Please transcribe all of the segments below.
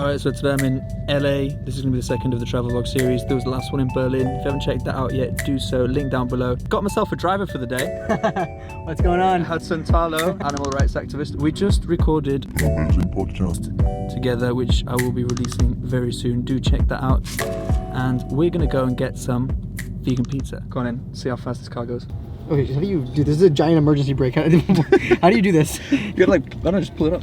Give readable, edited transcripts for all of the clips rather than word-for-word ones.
Alright, so today I'm in LA. This is going to be the second of the travel vlog series. There was the last one in Berlin. If you haven't checked that out yet, do so. Link down below. Got myself a driver for the day. What's going on? Hudson Tarlow, animal rights activist. We just recorded an amazing podcast together, which I will be releasing very soon. Do check that out. And we're going to go and get some vegan pizza. Go on in, see how fast this car goes. Okay, how do you do this? Is a giant emergency brake. How do you do this? You gotta like, I don't know, just pull it up.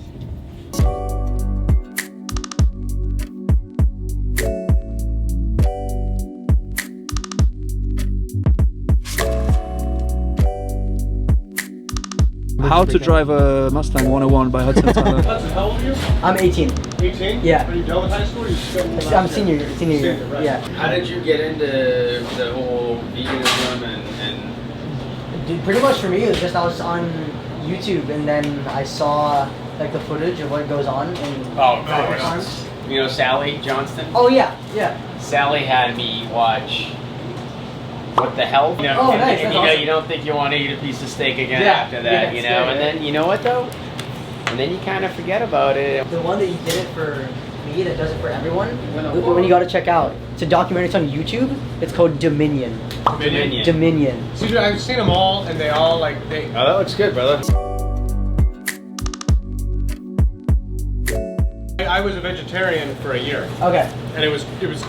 How to Drive a Mustang 101 by Hudson Tarlow. Hudson, how old are you? I'm 18. 18? Yeah. Are you done with high school or you still? I'm senior year. Right. Yeah. How did you get into the whole veganism and Dude, pretty much for me, it was just I was on YouTube and then I saw like the footage of what goes on. And you know Sally Johnston? oh yeah. Sally had me watch What the Hell? You know, Oh, and, nice, and that's you know, awesome. you don't think you want to eat a piece of steak again Yeah, after that, yeah, you it's know? good, And right? then, you know what though? And then you kind of forget about it. The one that you did it for me, that does it for everyone, when you gotta check out. It's a documentary, it's on YouTube. It's called Dominion. Dominion. See, dude, I've seen them all, and they all like they. Oh, that looks good, brother. I was a vegetarian for a year, Okay. and it was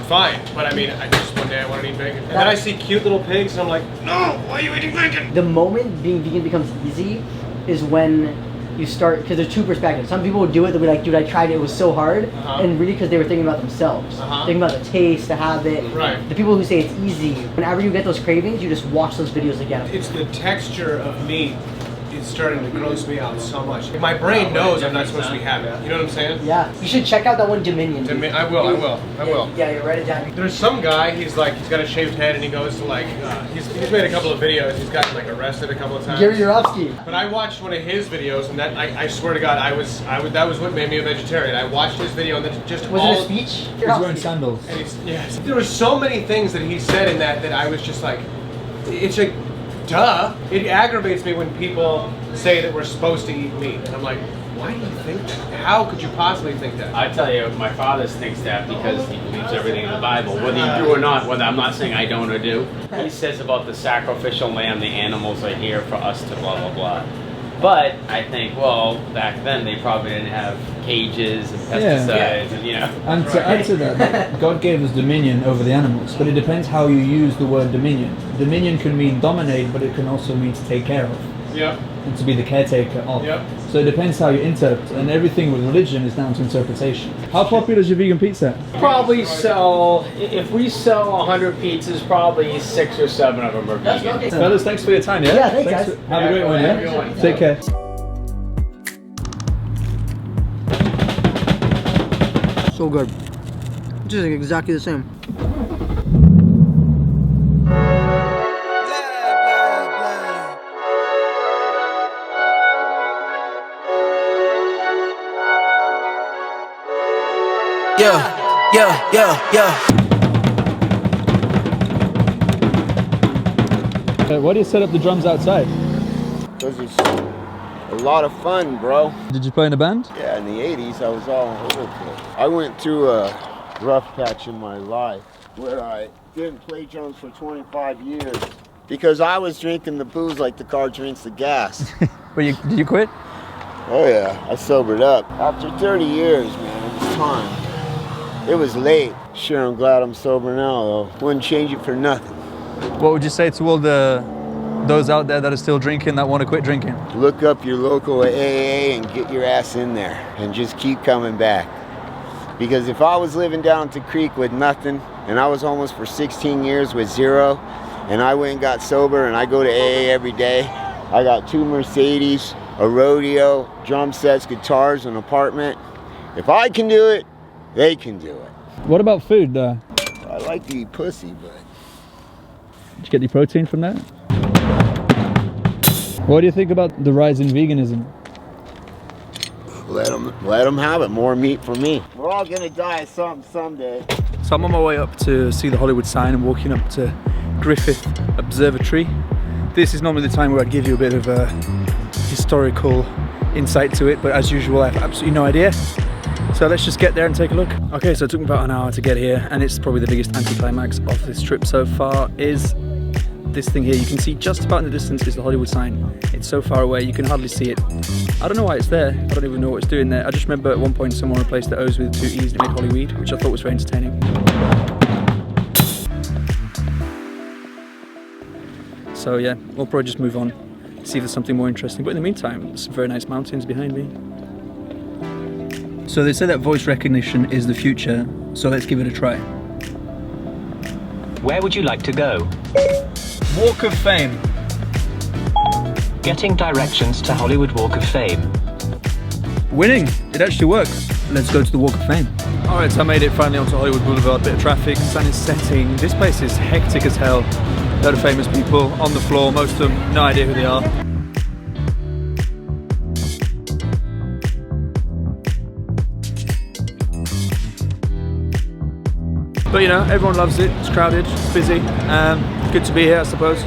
fine. But I mean, I just one day I wanted to eat bacon, and then I see cute little pigs, and I'm like, no, why are you eating bacon? The moment being vegan becomes easy is when you start, because there's two perspectives. Some people would do it, they'll be like, dude, I tried it, it was so hard. And really because they were thinking about themselves. Thinking about the taste, the habit. Right. The people who say it's easy, whenever you get those cravings, you just watch those videos again. It's the texture of meat is starting to gross me out so much. My brain knows I'm not supposed to be having it. You know what I'm saying? Yeah. You should check out that one Dominion. Dude. I will. Yeah, you write it down. There's some guy, he's got a shaved head and he goes to like, he's made a couple of videos, he's gotten like arrested a couple of times. Yourofsky. But I watched one of his videos and that, I swear to God, that was what made me a vegetarian. I watched his video and then just Was all... it a speech? He's wearing sandals. And yes. There were so many things that he said in that I was just like, it's like, duh. It aggravates me when people say that we're supposed to eat meat. And I'm like, why do you think that? How could you possibly think that? I tell you, my father thinks that because he believes everything in the Bible, whether you do or not, whether I'm not saying I don't or do. He says about the sacrificial lamb, the animals are here for us to blah, blah, blah. But I think, well, back then they probably didn't have cages and pesticides and, you know. And to add to that, God gave us dominion over the animals, but it depends how you use the word dominion. Dominion can mean dominate, but it can also mean to take care of. Yep. And to be the caretaker of. Yep. So it depends how you interpret, and everything with religion is down to interpretation. How popular is your vegan pizza? Probably sell, if we sell 100 pizzas, probably 6 or 7 of them are vegan. Okay. Fellas, thanks for your time, yeah? Yeah, thanks guys. Have a great one, have a yeah? good one. Take care. So good. Just exactly the same. Why do you set up the drums outside? Because it's a lot of fun, bro. Did you play in a band? Yeah, in the 80s, I was all over the place. I went through a rough patch in my life where I didn't play drums for 25 years because I was drinking the booze like the car drinks the gas. But did you quit? Oh yeah, I sobered up. After 30 years, man, it was time. It was late. Sure, I'm glad I'm sober now, though. Wouldn't change it for nothing. What would you say to all those out there that are still drinking, that want to quit drinking? Look up your local AA and get your ass in there and just keep coming back. Because if I was living down at the creek with nothing and I was homeless for 16 years with zero and I went and got sober and I go to AA every day, I got 2 Mercedes, a rodeo, drum sets, guitars, an apartment. If I can do it, they can do it. What about food though? I like to eat pussy, but... Did you get any protein from that? What do you think about the rise in veganism? Let them have it. More meat for me. We're all gonna die of something someday. So I'm on my way up to see the Hollywood sign and walking up to Griffith Observatory. This is normally the time where I'd give you a bit of a historical insight to it, but as usual I have absolutely no idea. So let's just get there and take a look. Okay, so it took me about an hour to get here, and it's probably the biggest anticlimax of this trip so far is this thing here. You can see just about in the distance is the Hollywood sign. It's so far away, you can hardly see it. I don't know why it's there. I don't even know what it's doing there. I just remember at one point someone replaced the O's with 2 E's to make Hollyweed, which I thought was very entertaining. So yeah, we'll probably just move on, see if there's something more interesting. But in the meantime, there's some very nice mountains behind me. So they say that voice recognition is the future, so let's give it a try. Where would you like to go? Walk of Fame. Getting directions to Hollywood Walk of Fame. Winning! It actually works. Let's go to the Walk of Fame. Alright, so I made it finally onto Hollywood Boulevard. Bit of traffic, sun is setting. This place is hectic as hell. A lot of famous people on the floor, most of them, no idea who they are. But you know, everyone loves it, it's crowded, it's busy. Good to be here, I suppose.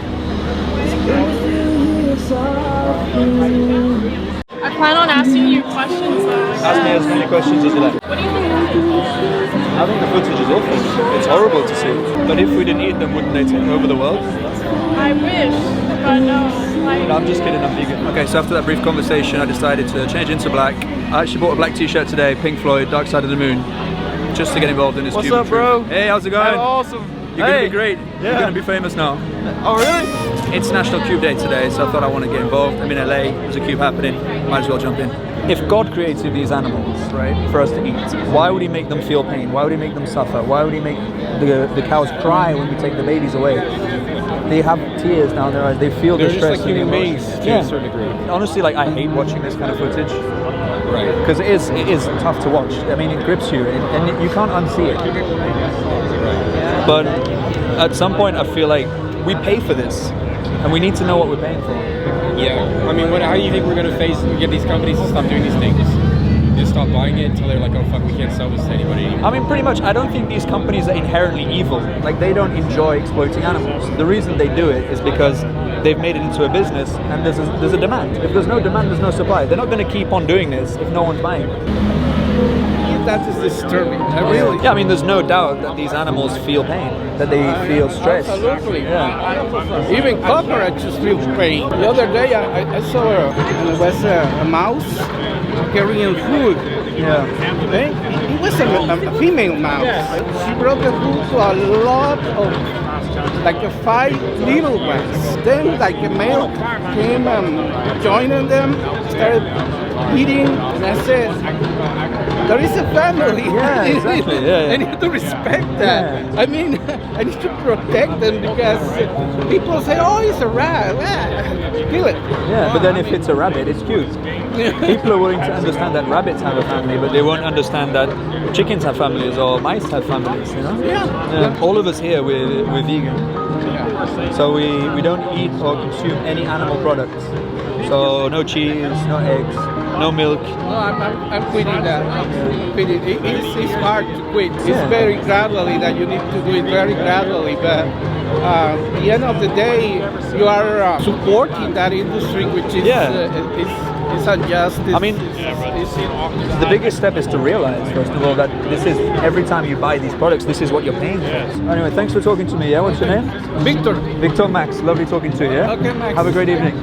I plan on asking you questions though. Ask me as many questions as you like. What do you think of the people? I think the footage is awful. It's horrible to see. But if we didn't eat them, wouldn't they take over the world? I wish, but no. Like, No, I'm just kidding, I'm vegan. Okay, so after that brief conversation, I decided to change into black. I actually bought a black t-shirt today, Pink Floyd, Dark Side of the Moon, just to get involved in this What's Cuban up, bro? trip. Hey, how's it going? Awesome. You're gonna be great. You're Yeah. gonna be famous now. Oh, really? It's National Cube Day today, so I thought I want to get involved. I'm in LA, there's a cube happening, might as well jump in. If God created these animals, right, for us to eat, why would he make them feel pain? Why would he make them suffer? Why would he make the cows cry when we take the babies away? They have tears down their eyes, they feel the They're just stress. like and the human emotions. beings to a certain degree. Honestly, like I hate watching this kind of footage. Right. Because it is tough to watch. I mean, it grips you, and you can't unsee it. But at some point, I feel like we pay for this, and we need to know what we're paying for. Yeah. I mean, how do you think we're going to get these companies to stop doing these things? Just stop buying it until they're like, oh fuck, we can't sell this to anybody anymore. I mean, pretty much, I don't think these companies are inherently evil. Like, they don't enjoy exploiting animals. The reason they do it is because they've made it into a business, and there's a demand. If there's no demand, there's no supply. They're not going to keep on doing this if no one's buying. That is disturbing. Yeah, I mean, there's no doubt that these animals feel pain, that they feel stress. Absolutely. Yeah. Even cockroaches feel pain. The other day I saw a mouse carrying food. Yeah. It was a female mouse. She brought the food to a lot of, like 5 little ones. Then like a male came joining them, started eating, and I said, there is a family. Yeah, exactly. Yeah. I need to respect that. Yeah. I mean, I need to protect them because people say, oh, it's a rat. Kill it. Yeah, but then if it's a rabbit, it's cute. People are willing to understand that rabbits have a family, but they won't understand that chickens have families or mice have families, you know? Yeah. All of us here, we're vegan. So we don't eat or consume any animal products. So no cheese, no eggs, no milk. No, I'm quitting that. I'm quitting. It's hard to quit. It's Yeah. very gradually that you need to do it very gradually. But at the end of the day, you are supporting that industry, which is it's unjust. I mean, the biggest step is to realize, first of all, that this is, every time you buy these products, this is what you're paying for. Anyway, thanks for talking to me, yeah? What's your name? Victor. Victor Max, lovely talking to you, yeah? Okay, Max. Have a great evening.